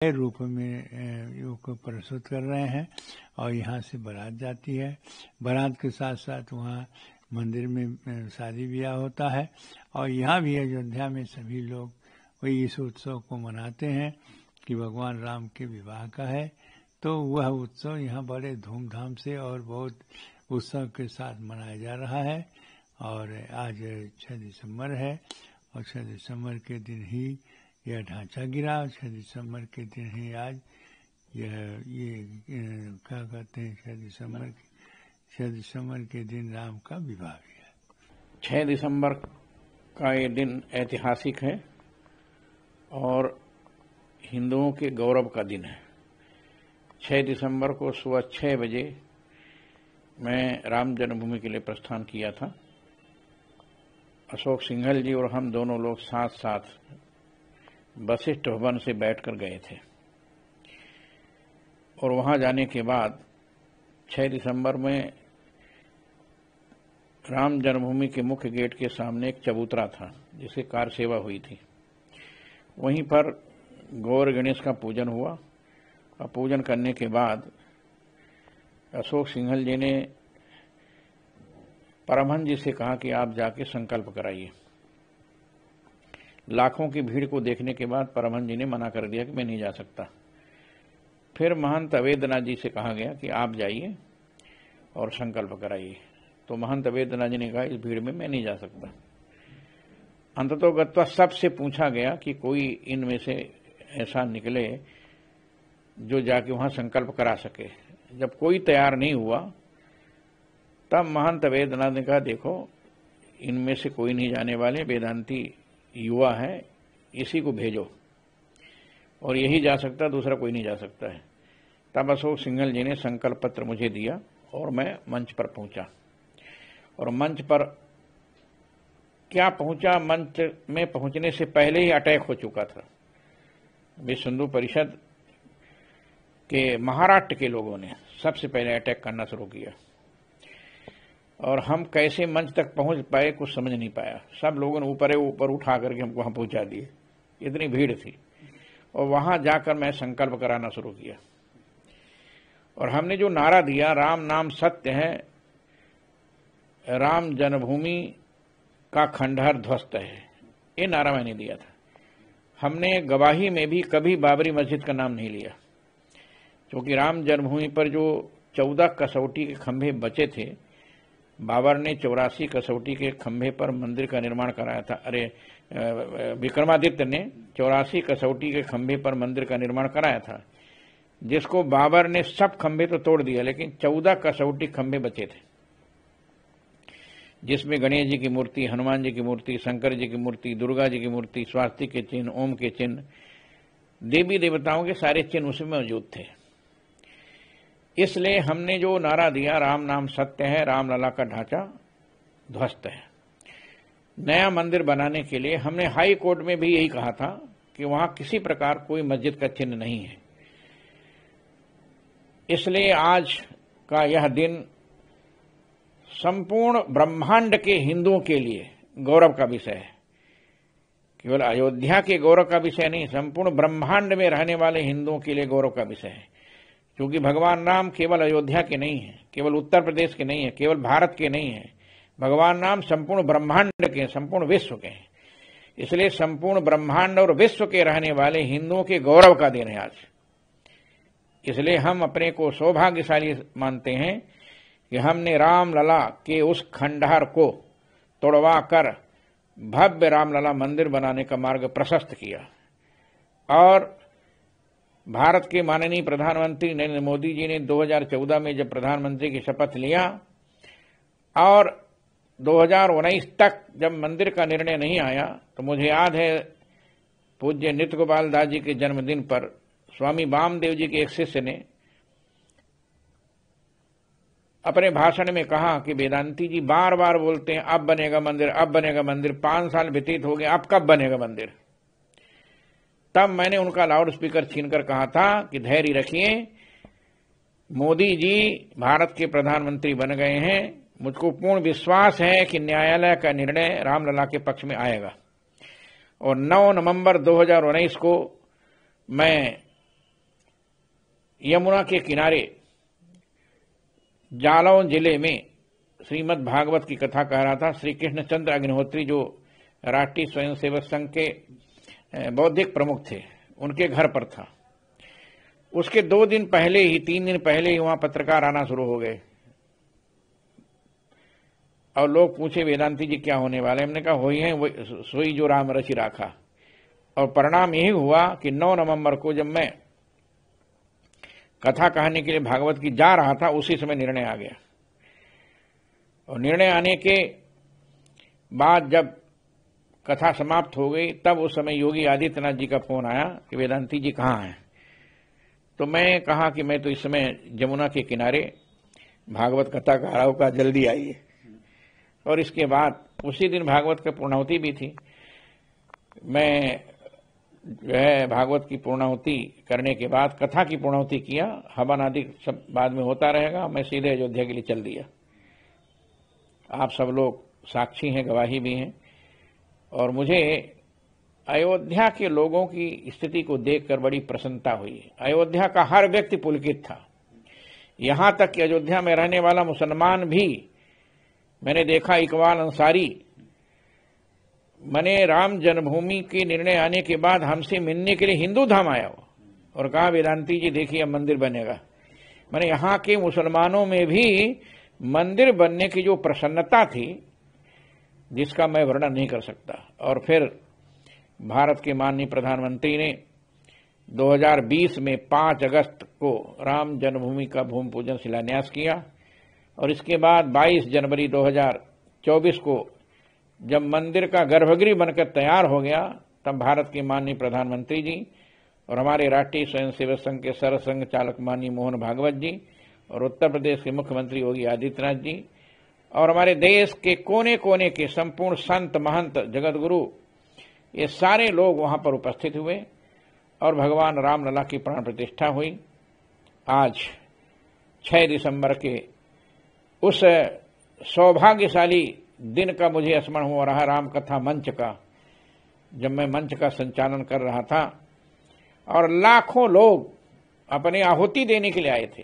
रूप में को प्रस्तुत कर रहे हैं और यहाँ से बारात जाती है। बारात के साथ साथ वहाँ मंदिर में शादी ब्याह होता है और यहाँ भी अयोध्या में सभी लोग वही इस उत्सव को मनाते हैं कि भगवान राम के विवाह का है। तो वह उत्सव यहाँ बड़े धूमधाम से और बहुत उत्सव के साथ मनाया जा रहा है। और आज 6 दिसंबर है और 6 दिसंबर के दिन ही यह ढांचा गिरा। 6 दिसंबर के दिन ही आज ये क्या कहते हैं 6 दिसंबर के दिन राम का विवाह हुआ। 6 दिसंबर का ये दिन ऐतिहासिक है और हिंदुओं के गौरव का दिन है। 6 दिसंबर को सुबह 6 बजे मैं राम जन्मभूमि के लिए प्रस्थान किया था। अशोक सिंघल जी और हम दोनों लोग साथ साथ वशिष्ठ भवन से बैठकर गए थे और वहां जाने के बाद 6 दिसंबर में राम जन्मभूमि के मुख्य गेट के सामने एक चबूतरा था जिसे कार सेवा हुई थी। वहीं पर गौर गणेश का पूजन हुआ और पूजन करने के बाद अशोक सिंघल जी ने परमहंस जी से कहा कि आप जाके संकल्प कराइए। लाखों की भीड़ को देखने के बाद परमहंस जी ने मना कर दिया कि मैं नहीं जा सकता। फिर महंत अवेद्यनाथ जी से कहा गया कि आप जाइए और संकल्प कराइए। तो महंत अवेद्यनाथ जी ने कहा इस भीड़ में मैं नहीं जा सकता। अंततोगत्वा सबसे पूछा गया कि कोई इनमें से ऐसा निकले जो जाके वहां संकल्प करा सके। जब कोई तैयार नहीं हुआ तब महंत अवेद्यनाथ ने कहा देखो इनमें से कोई नहीं जाने वाले, वेदांती युवा है, इसी को भेजो और यही जा सकता, दूसरा कोई नहीं जा सकता है। तब अशोक सिंघल जी ने संकल्प पत्र मुझे दिया और मैं मंच पर पहुंचा। और मंच पर क्या पहुंचा, मंच में पहुंचने से पहले ही अटैक हो चुका था। विश्व हिंदू परिषद के महाराष्ट्र के लोगों ने सबसे पहले अटैक करना शुरू किया और हम कैसे मंच तक पहुंच पाए कुछ समझ नहीं पाया। सब लोगों ने ऊपर उठा करके हमको वहां पहुंचा दिए, इतनी भीड़ थी। और वहां जाकर मैं संकल्प कराना शुरू किया और हमने जो नारा दिया राम नाम सत्य है, राम जन्मभूमि का खंडहर ध्वस्त है, ये नारा मैंने दिया था। हमने गवाही में भी कभी बाबरी मस्जिद का नाम नहीं लिया, क्योंकि राम जन्मभूमि पर जो 14 कसौटी के खंभे बचे थे, बाबर ने 84 कसौटी के खंभे पर मंदिर का निर्माण कराया था। अरे विक्रमादित्य ने 84 कसौटी के खंभे पर मंदिर का निर्माण कराया था, जिसको बाबर ने सब खंभे तो तोड़ दिया, लेकिन 14 कसौटी खंभे बचे थे, जिसमें गणेश जी की मूर्ति, हनुमान जी की मूर्ति, शंकर जी की मूर्ति, दुर्गा जी की मूर्ति, स्वास्तिक के चिन्ह, ओम के चिन्ह, देवी देवताओं के सारे चिन्ह उसमें मौजूद थे। इसलिए हमने जो नारा दिया राम नाम सत्य है, राम लला का ढांचा ध्वस्त है। नया मंदिर बनाने के लिए हमने हाई कोर्ट में भी यही कहा था कि वहां किसी प्रकार कोई मस्जिद का चिन्ह नहीं है। इसलिए आज का यह दिन संपूर्ण ब्रह्मांड के हिंदुओं के लिए गौरव का विषय है। केवल अयोध्या के गौरव का विषय नहीं, संपूर्ण ब्रह्मांड में रहने वाले हिंदुओं के लिए गौरव का विषय है। क्योंकि भगवान राम केवल अयोध्या के नहीं है, केवल उत्तर प्रदेश के नहीं है, केवल भारत के नहीं है। भगवान राम संपूर्ण ब्रह्मांड के, संपूर्ण विश्व के हैं। इसलिए संपूर्ण ब्रह्मांड और विश्व के रहने वाले हिंदुओं के गौरव का दिन है आज। इसलिए हम अपने को सौभाग्यशाली मानते हैं कि हमने रामलला के उस खंडहर को तोड़वा कर भव्य रामलला मंदिर बनाने का मार्ग प्रशस्त किया। और भारत के माननीय प्रधानमंत्री नरेंद्र मोदी जी ने 2014 में जब प्रधानमंत्री की शपथ लिया और 2019 तक जब मंदिर का निर्णय नहीं आया, तो मुझे याद है पूज्य नित्य गोपाल दास जी के जन्मदिन पर स्वामी वामदेव जी के एक शिष्य ने अपने भाषण में कहा कि वेदांती जी बार बार बोलते हैं अब बनेगा मंदिर, अब बनेगा मंदिर, 5 साल व्यतीत हो गए, अब कब बनेगा मंदिर। तब मैंने उनका लाउड स्पीकर छीनकर कहा था कि धैर्य रखिए, मोदी जी भारत के प्रधानमंत्री बन गए हैं, मुझको पूर्ण विश्वास है कि न्यायालय का निर्णय रामलला के पक्ष में आएगा। और 9 नवंबर 2019 को मैं यमुना के किनारे जालौन जिले में श्रीमद् भागवत की कथा कह रहा था। श्री कृष्णचंद्र अग्निहोत्री जो राष्ट्रीय स्वयंसेवक संघ के बौद्धिक प्रमुख थे, उनके घर पर था। उसके 2 दिन पहले ही 3 दिन पहले ही वहां पत्रकार आना शुरू हो गए और लोग पूछे वेदांती जी क्या होने वाले। हमने कहा हुई है सोई जो राम रचि राखा। और परिणाम यही हुआ कि 9 नवंबर को जब मैं कथा कहने के लिए भागवत की जा रहा था, उसी समय निर्णय आ गया। और निर्णय आने के बाद जब कथा समाप्त हो गई, तब उस समय योगी आदित्यनाथ जी का फोन आया कि वेदांती जी कहाँ हैं। तो मैं कहा कि मैं तो इस समय यमुना के किनारे भागवत कथा कह रहा हूं, का जल्दी आइए। और इसके बाद उसी दिन भागवत की पूर्णाहुति भी थी। मैं जो है भागवत की पूर्णाहुति करने के बाद कथा की पूर्णाहुति किया, हवन आदि सब बाद में होता रहेगा। मैं सीधे अयोध्या के लिए चल दिया। आप सब लोग साक्षी हैं, गवाही भी हैं। और मुझे अयोध्या के लोगों की स्थिति को देखकर बड़ी प्रसन्नता हुई। अयोध्या का हर व्यक्ति पुलकित था। यहां तक कि अयोध्या में रहने वाला मुसलमान भी, मैंने देखा इकबाल अंसारी मैंने राम जन्मभूमि के निर्णय आने के बाद हमसे मिलने के लिए हिंदू धाम आया और कहा वेदांती जी देखिए अब मंदिर बनेगा। मैंने यहां के मुसलमानों में भी मंदिर बनने की जो प्रसन्नता थी, जिसका मैं वर्णन नहीं कर सकता। और फिर भारत के माननीय प्रधानमंत्री ने 2020 में 5 अगस्त को राम जन्मभूमि का भूमि पूजन शिलान्यास किया। और इसके बाद 22 जनवरी 2024 को जब मंदिर का गर्भगृह बनकर तैयार हो गया, तब भारत के माननीय प्रधानमंत्री जी और हमारे राष्ट्रीय स्वयंसेवक संघ के सरसंघ चालक माननीय मोहन भागवत जी और उत्तर प्रदेश के मुख्यमंत्री योगी आदित्यनाथ जी और हमारे देश के कोने कोने के संपूर्ण संत महंत जगत गुरु, ये सारे लोग वहां पर उपस्थित हुए और भगवान रामलला की प्राण प्रतिष्ठा हुई। आज 6 दिसंबर के उस सौभाग्यशाली दिन का मुझे स्मरण हो रहा है, राम कथा मंच का, जब मैं मंच का संचालन कर रहा था और लाखों लोग अपनी आहुति देने के लिए आए थे।